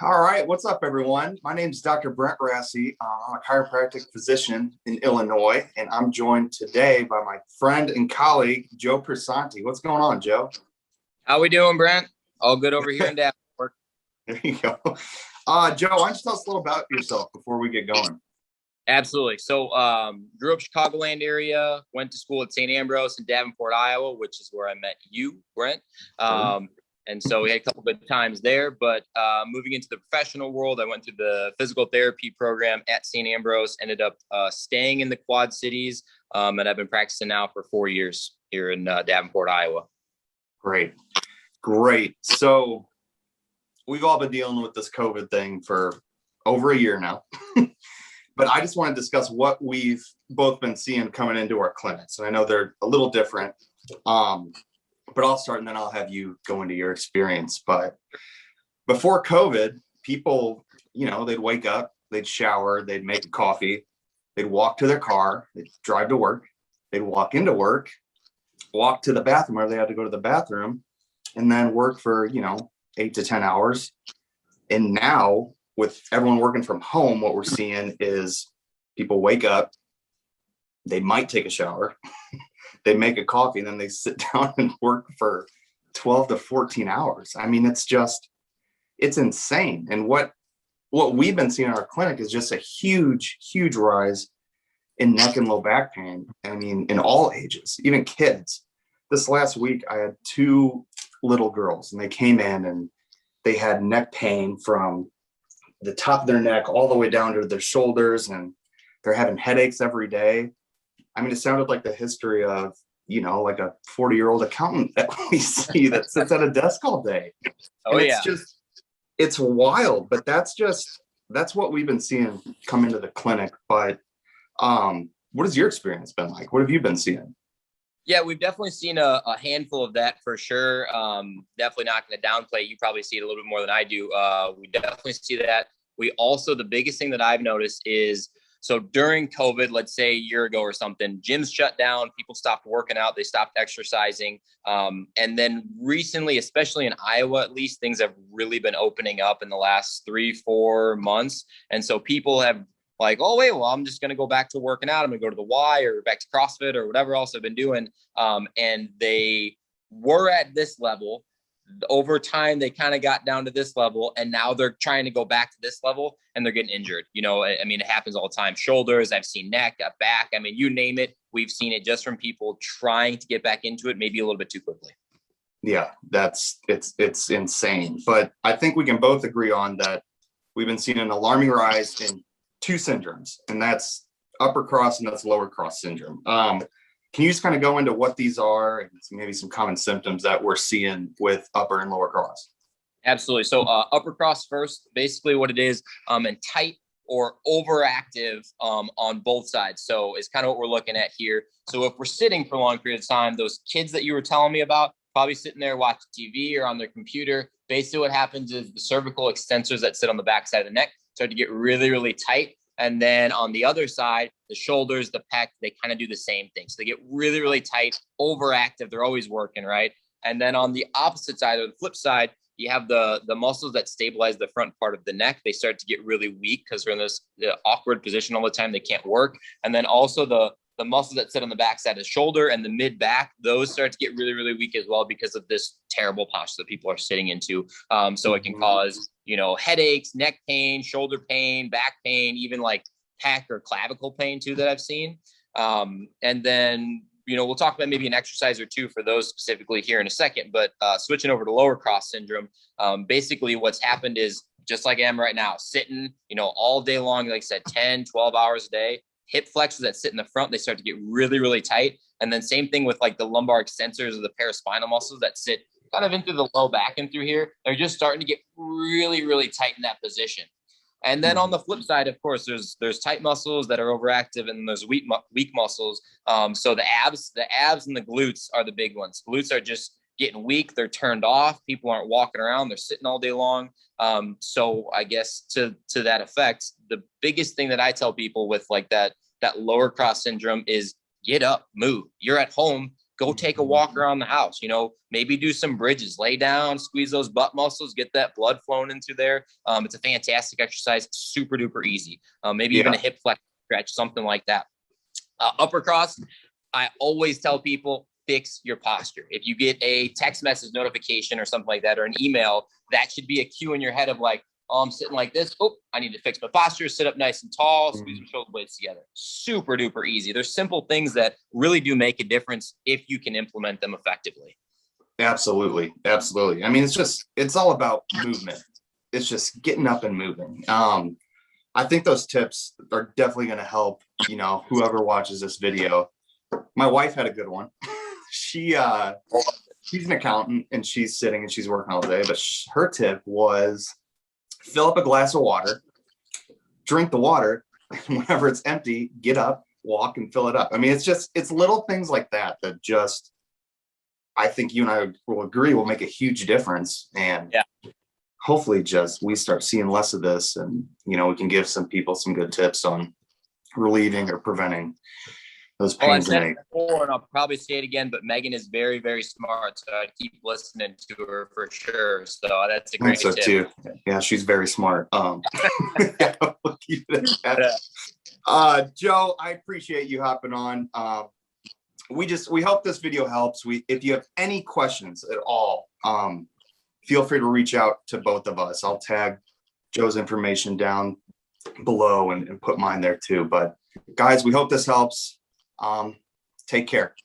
All right, what's up, everyone? My name is Dr. Brent Rassi. I'm a chiropractic physician in Illinois, and I'm joined today by my friend and colleague, Joe Piersanti. What's going on, Joe? How we doing, Brent? All good over here in Davenport. There you go. Joe, why don't you tell us a little about yourself before we get going? Absolutely. So, grew up Chicagoland area, went to school at St. Ambrose in Davenport, Iowa, which is where I met you, Brent. And so we had a couple good times there, but moving into the professional world, I went through the physical therapy program at St. Ambrose, ended up staying in the Quad Cities, and I've been practicing now for 4 years here in Davenport, Iowa. Great. So we've all been dealing with this COVID thing for over a year now, but I just want to discuss what we've both been seeing coming into our clinics. And I know they're a little different. But I'll start and then I'll have you go into your experience. But before COVID, people, they'd wake up, they'd shower, they'd make a coffee, they'd walk to their car, they'd drive to work, they'd walk into work, walk to the bathroom where they had to go to the bathroom, and then work for, 8 to 10 hours. And now with everyone working from home, what we're seeing is people wake up, they might take a shower. They make a coffee and then they sit down and work for 12 to 14 hours. I mean, it's insane. And what we've been seeing in our clinic is just a huge rise in neck and low back pain. I mean, in all ages, even kids. This last week, I had 2 little girls and they came in and they had neck pain from the top of their neck all the way down to their shoulders, and they're having headaches every day. I mean, it sounded like the history of, like a 40-year-old accountant that we see that sits at a desk all day. Oh, and yeah. It's wild, but that's what we've been seeing come into the clinic. But what has your experience been like? What have you been seeing? Yeah, we've definitely seen a handful of that for sure. Definitely not going to downplay. You probably see it a little bit more than I do. We definitely see that. We also, the biggest thing that I've noticed is, so during COVID, let's say a year ago or something, gyms shut down, people stopped working out, they stopped exercising. And then recently, especially in Iowa, at least, things have really been opening up in the last 3-4 months. And so people have like, oh, wait, well, I'm just going to go back to working out. I'm going to go to the Y or back to CrossFit or whatever else I've been doing. And they were at this level. Over time, they kind of got down to this level, and now they're trying to go back to this level, and they're getting injured. I mean, it happens all the time. Shoulders, I've seen neck, back. I mean, you name it. We've seen it just from people trying to get back into it, maybe a little bit too quickly. Yeah, it's insane. But I think we can both agree on that we've been seeing an alarming rise in 2 syndromes, and that's upper cross and that's lower cross syndrome. Can you just kind of go into what these are and maybe some common symptoms that we're seeing with upper and lower cross? Absolutely. So upper cross first, basically what it is, and tight or overactive on both sides. So it's kind of what we're looking at here. So if we're sitting for a long period of time, those kids that you were telling me about, probably sitting there watching TV or on their computer, basically what happens is the cervical extensors that sit on the back side of the neck start to get really tight. And then on the other side, the shoulders, the pec, they kind of do the same thing. So they get really tight, overactive. They're always working, right? And then on the opposite side, or the flip side, you have the muscles that stabilize the front part of the neck. They start to get really weak because they're in this awkward position all the time. They can't work. And then also the muscles that sit on the back side of the shoulder and the mid back, those start to get really weak as well because of this terrible posture that people are sitting into. So it can cause, headaches, neck pain, shoulder pain, back pain, even like pec or clavicle pain too that I've seen. And then, we'll talk about maybe an exercise or two for those specifically here in a second, but switching over to lower cross syndrome, basically what's happened is just like I am right now, sitting, all day long, like I said, 10, 12 hours a day. Hip flexors that sit in the front, they start to get really tight. And then same thing with like the lumbar extensors or the paraspinal muscles that sit kind of into the low back and through here. They're just starting to get really tight in that position. And then on the flip side, of course, there's tight muscles that are overactive and there's weak muscles. So the abs and the glutes are the big ones. Glutes are just getting weak. They're turned off. People aren't walking around. They're sitting all day long. So I guess to that effect, the biggest thing that I tell people with like that lower cross syndrome is get up, move. You're at home. go take a walk around the house, maybe do some bridges, lay down, squeeze those butt muscles, get that blood flowing into there. It's a fantastic exercise, super duper easy. Maybe even a hip flex stretch, something like that. Upper cross, I always tell people, fix your posture. If you get a text message notification or something like that, or an email, that should be a cue in your head of like, oh, I'm sitting like this. Oh, I need to fix my posture, sit up nice and tall, squeeze your shoulder blades together. Super duper easy. There's simple things that really do make a difference if you can implement them effectively. Absolutely. Absolutely. I mean, it's all about movement. It's just getting up and moving. I think those tips are definitely going to help, whoever watches this video. My wife had a good one. She's an accountant and she's sitting and she's working all day, but her tip was fill up a glass of water, drink the water, and whenever it's empty, get up, walk, and fill it up. I mean, it's little things like that just, I think you and I will agree, will make a huge difference. And hopefully just we start seeing less of this, and, we can give some people some good tips on relieving or preventing those pains. Well, I said it before, and I'll probably say it again, but Megan is very, very smart. So I keep listening to her for sure. So that's a great tip. Too. Yeah, she's very smart. We'll keep it at that. Joe, I appreciate you hopping on. We hope this video helps. If you have any questions at all, feel free to reach out to both of us. I'll tag Joe's information down below and put mine there too. But guys, we hope this helps. Take care.